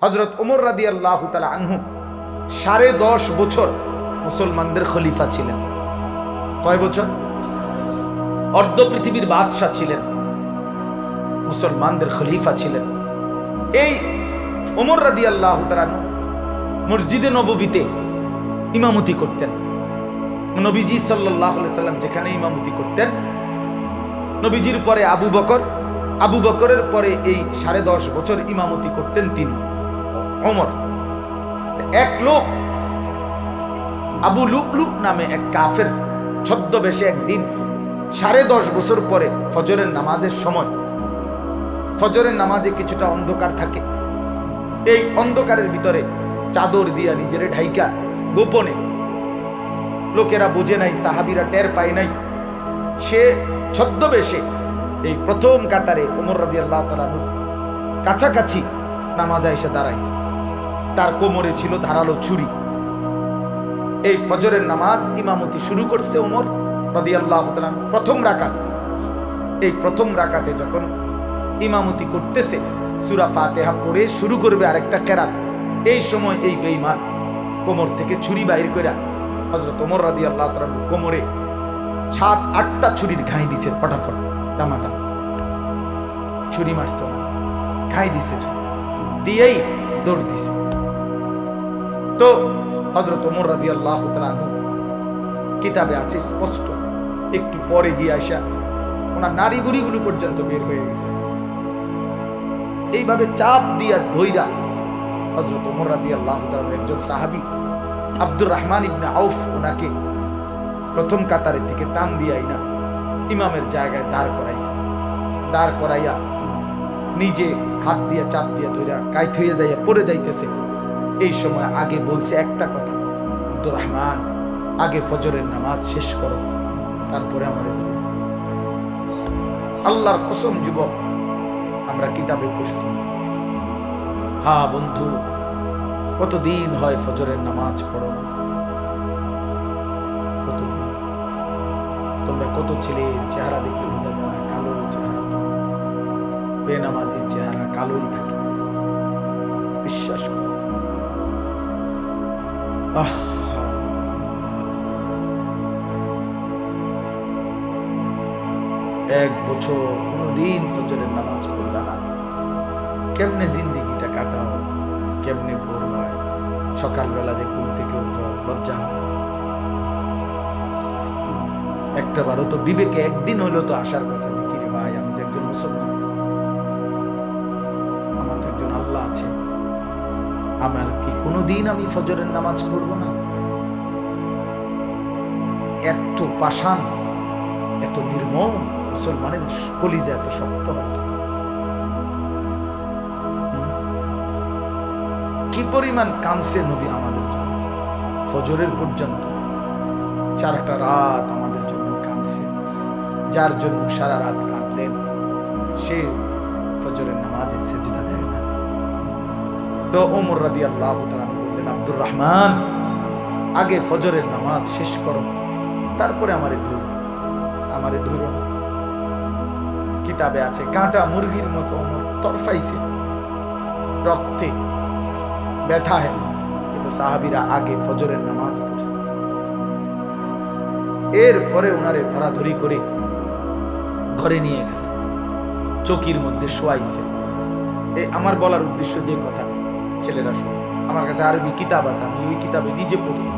হযরত ওমর রাদিয়াল্লাহু তাআলা আনহু 10.5 বছর মুসলমানদের খলিফা ছিলেন। কয় বছর? অর্ধ পৃথিবীর বাদশা ছিলেন, মুসলমানদের খলিফা ছিলেন। এই ওমর রাদিয়াল্লাহু তাআলা আনহু মসজিদে নববীতে ইমামতি করতেন। নবীজি সাল্লাল্লাহু আলাইহি সাল্লাম যেখানে ইমামতি করতেন, নবীজির পরে আবু বকর, আবু বকরের পরে এই 10.5 বছর ইমামতি করতেন তিনি ওমর। এক লোক আবু লুকলু নামে এক কাফের ছদ্মবেশে একদিন 10.5 বছর পরে ফজরের নামাজের সময়, ফজরের নামাজে কিছুটা অন্ধকার থাকে, এই অন্ধকারের ভিতরে চাদর দিয়া নিজেরে ঢাইকা গোপনে, লোকেরা বুঝে নাই, সাহাবীরা টের পায় নাই, সে ছদ্মবেশে এই প্রথম কাতারে ওমর রাদিয়াল্লাহু তাআলা কাছাকাছি নামাজে এসে দাঁড়াইছে। তার কোমরে ছিল ধারালো ছুরি। এই ফজরের নামাজ ইমামতি শুরু করছে ওমর রাদিয়াল্লাহু তাআলা প্রথম রাকাত। এই প্রথম রাকাতে যখন ইমামতি করতেছে, সূরা ফাতিহা পড়ে শুরু করবে আরেকটা কেরাত, এই সময় এই বেঈমান কোমর থেকে ছুরি বাইর কইরা হযরত ওমর রাদিয়াল্লাহু তাআলা কোমরে 7-8টা ছুরির ঘাই দিছে, ফটাফট দামাদাম ছুরি মারছে, ঘাই দিছে, দিয়েই দৌড় দিছে। তো হযরত ওমর রাদিয়াল্লাহু তাআলা কিতাবে আছে স্পষ্ট, একটু পরে গিয়ে আসা ওনার নারী বুড়িগুলো পর্যন্ত বের হয়ে গেছে। এইভাবে চাপ দিয়া ধইরা হযরত ওমর রাদিয়াল্লাহু তাআলা একজন সাহাবী আব্দুর রহমান ইবনে আউফ ওনাকে প্রথম কাতারের থেকে টান দিয়াই না ইমামের জায়গায় দাঁড় করাইছে। দাঁড় করাইয়া নিজে হাত দিয়া চাপ দিয়া ধইরা কাইট হয়ে যাইয়া পড়ে যাইতেছে। এই সময় আগে বলছে একটা কথা, আব্দুর রহমান আগে ফজরের নামাজ শেষ করো, তারপরে আমার আল্লাহর কসম যুবক, আমরা কিতাবে পড়ছি, হ্যাঁ বন্ধু, কতদিন হয় ফজরের নামাজ পড়ো না, কতদিন? তোমরা কত ছেলের চেহারা দেখে বোঝা যায় কালো চেহারা, বেনামাজির চেহারা কালোই থাকে, বিশ্বাস করো। এক বছর কোনদিন ফজরের নামাজ পড়লা না, কেমনে জিন্দেগিটা কাটাও, কেমনে ভোর হয়, সকালবেলা যে ঘুম থেকে উঠো, লজ্জা হয়? একটা বারও তো বিবেকে একদিন হইলো তো আসার কথা যে কিরে ভাই, আমি তো একজন মুসলমান, আমার তো একজন আল্লাহ আছে, আমার কি কোনোদিন আমি ফজরের নামাজ পড়বো না? এত পাষাণ, এত নির্মম মুসলমানের কলিজা এত শক্ত হয়, কি পরিমাণ কাঁদছে নবী আমাদের জন্য, ফজরের পর্যন্ত 4টা রাত আমাদের জন্য কাঁদছে। যার জন্য সারা রাত কাঁদলেন সে ফজরের নামাজে সেজদা দেয় না। তো ওমর রাদিয়াল্লাহু তাআলা বললেন, আব্দুর রহমান আগে ফজরের নামাজ শেষ করো, তারপরে আমারে ধরো। কিতাবে আছে কাঁটা মুরগির মতো ওমর তরফাইছে, রক্তে ব্যথায়, কিন্তু সাহাবীরা আগে ফজরের নামাজ পড়ছে। এরপরে ওনারে ধরাধরি করে ঘরে নিয়ে গেছে, চৌকির মধ্যে শোয়াইছে। আমার বলার উদ্দেশ্য যে কথা, ছেলেরা শোনো, আমার কাছে আরবি কিতাব আছে, আমি ওই কিতাবে নিজে পড়ছি।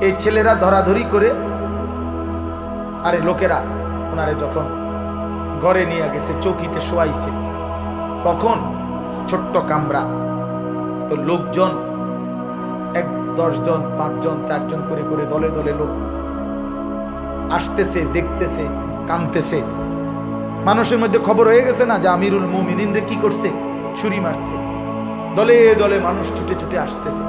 এই ছেলেরা ধরাধরি করে, আরে লোকেরা ওনারে যখন ঘরে নিয়ে গেছে, চৌকিতে শোয়াইছে, কখন ছোট্ট কামরা, তো লোকজন 10 জন 5 জন 4 জন করে করে দলে দলে লোক আসতেছে, দেখতেছে, কাঁদতেছে। মানুষের মধ্যে খবর হয়ে গেছে না যে আমিরুল মুমিনিন রে কি করছে, ছুরি মারছে। দলে দলে মানুষ ছুটে ছুটে আসতেছে।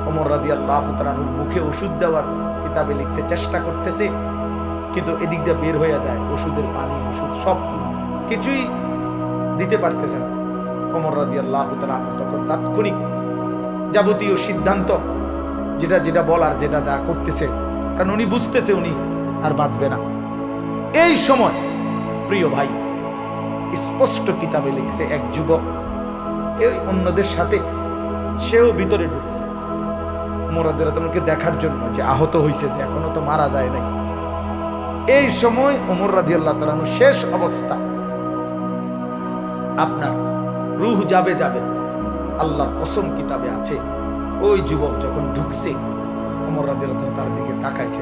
ওমর রাদিয়াল্লাহু তাআলা মুখে ওষুধ দেওয়ার কিতাবে লিখছে চেষ্টা করতেছে, কিন্তু এদিক দিয়ে বের হয়ে যায়, ওষুধের পানি, ওষুধ সব কিছুই দিতে পারতেছে না। ওমর রাদিয়াল্লাহু তাআলা তখন তাৎক্ষণিক যাবতীয় সিদ্ধান্ত, যেটা যেটা বলার, যেটা যা করতেছে, কারণ উনি বুঝতেছে উনি আর বাঁচবে না। এই সময় প্রিয় ভাই, স্পষ্ট কিতাবে লিখছে এক যুবক এই অন্যদের সাথে সেও ভিতরে ঢুকছে ওমর রাদিয়াল্লাহু তাআলাকে দেখার জন্য, যে আহত হয়েছে, যে এখনো তো মারা যায় নাই। এই সময় ওমর রাদিয়াল্লাহু তাআলা শেষ অবস্থা, আপনার রূহ যাবে যাবে, আল্লাহর কসম কিতাবে আছে, ওই যুবক যখন ঢুকছে ওমর রাদিয়াল্লাহু তাআলা তার দিকে তাকাইছে,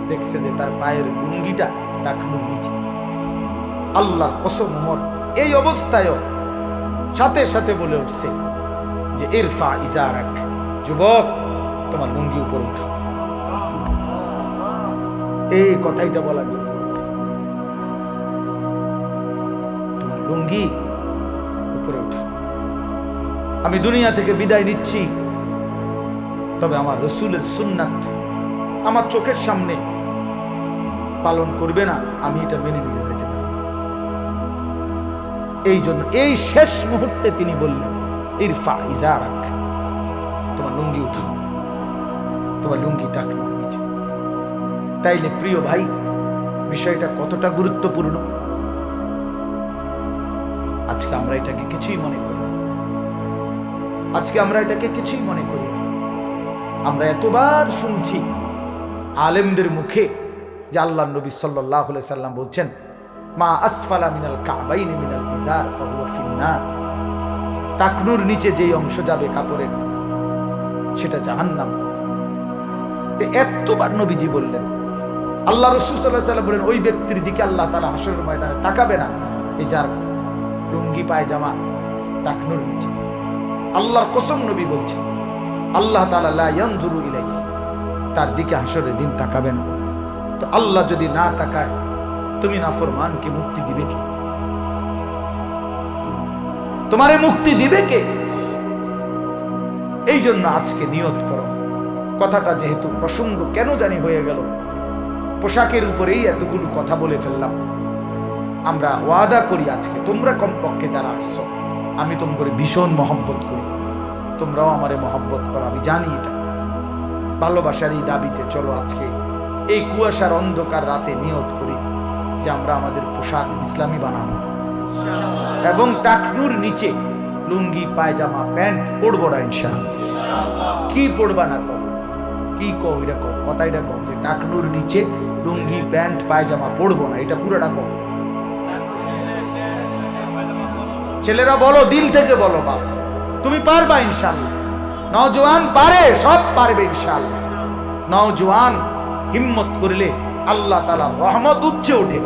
দেখছে যে তার পায়ের লুঙ্গিটা টাকনুর নিচে। আল্লাহর কসম, ওমর এই অবস্থায়ও সাথে সাথে বলে উঠছে যে ইরফা ইজারাক, যুবক তোমার লুঙ্গি উপরে উঠাও। এই কথাইটা বলা গেল, তোমার লুঙ্গি উপরে উঠাও। আমি দুনিয়া থেকে বিদায় নিচ্ছি, তবে আমার রসুলের সুন্নাত আমার চোখের সামনে পালন করবে না, আমি এটা মেনে নিয়ে যেতে পারি। এই জন্য এই শেষ মুহূর্তে তিনি বললেন ইরফা ইজারাক, তোমার লুঙ্গি উঠাও, তোমার লুঙ্গি টাকনো নিচে। তাইলে প্রিয় ভাই, বিষয়টা কতটা গুরুত্বপূর্ণ। আজকে আমরা এটাকে কিছুই মনে করি, আমরা এতবার শুনছি আলেমদের মুখে যে আল্লাহর নবী সাল্লাল্লাহু আলাইহি সাল্লাম বলছেন, মা আসফালা মিনাল কাবাইনি মিনাল ইজার ফাহুয়া ফিন্নার, টাকনুর নিচে যেই অংশ যাবে কাপড়ের, সেটা জাহান্নাম। এতবার নবীজি বললেন। আল্লাহ রাসূল সাল্লাল্লাহু আলাইহি সাল্লাম বলেন, ওই ব্যক্তির দিকে আল্লাহ তাআলা হাশরের ময়দানে তাকাবে না, এই যার লুঙ্গি পায়জামা টাকনুর নিচে। আল্লাহর কসম নবী বলছেন, আল্লাহ তাআলা লা ইয়ানজুরু ইলাইহি, তার দিকে হাশরের দিন তাকাবেন। তো আল্লাহ যদি না তাকায়, তুমি নাফরমানকে মুক্তি দিবে কে? তোমারে মুক্তি দিবে কে? এই জন্য আজকে নিয়ত করো। কথাটা যেহেতু প্রসঙ্গ কেন জানি হয়ে গেল, পোশাকের উপরেই এতগুলো কথা বলে ফেললাম। আমরা ওয়াদা করি আজকে, তোমরা কমপক্ষে যারা আসছো, আমি তোমাকে ভীষণ মহব্বত করি, তোমরাও আমারে মহব্বত করো, আমি জানি এটা। ভালোবাসার এই দাবিতে চলো আজকে এই কুয়াশার অন্ধকার রাতে নিয়ত করি যে আমরা আমাদের পোশাক ইসলামী বানাবো, এবং টাকনুর নিচে লুঙ্গি পায়জামা প্যান্ট পরবো না ইনশাআল্লাহ। কি পরবা না কও, কি কও, এটা কও, কথাইটা কও যে টাকনুর নিচে লুঙ্গি প্যান্ট পায়জামা পরবো না, এটা পুরোটা কও। ছেলেরা বলো, দিল থেকে বলো, বাপ তুমি পারবা ইনশাআল্লাহ। নওজোয়ান পারে, সব পারবে ইনশাআল্লাহ। নওজোয়ান হিম্মত করলে আল্লাহ তাআলার রহমত উচ্চে ওঠে।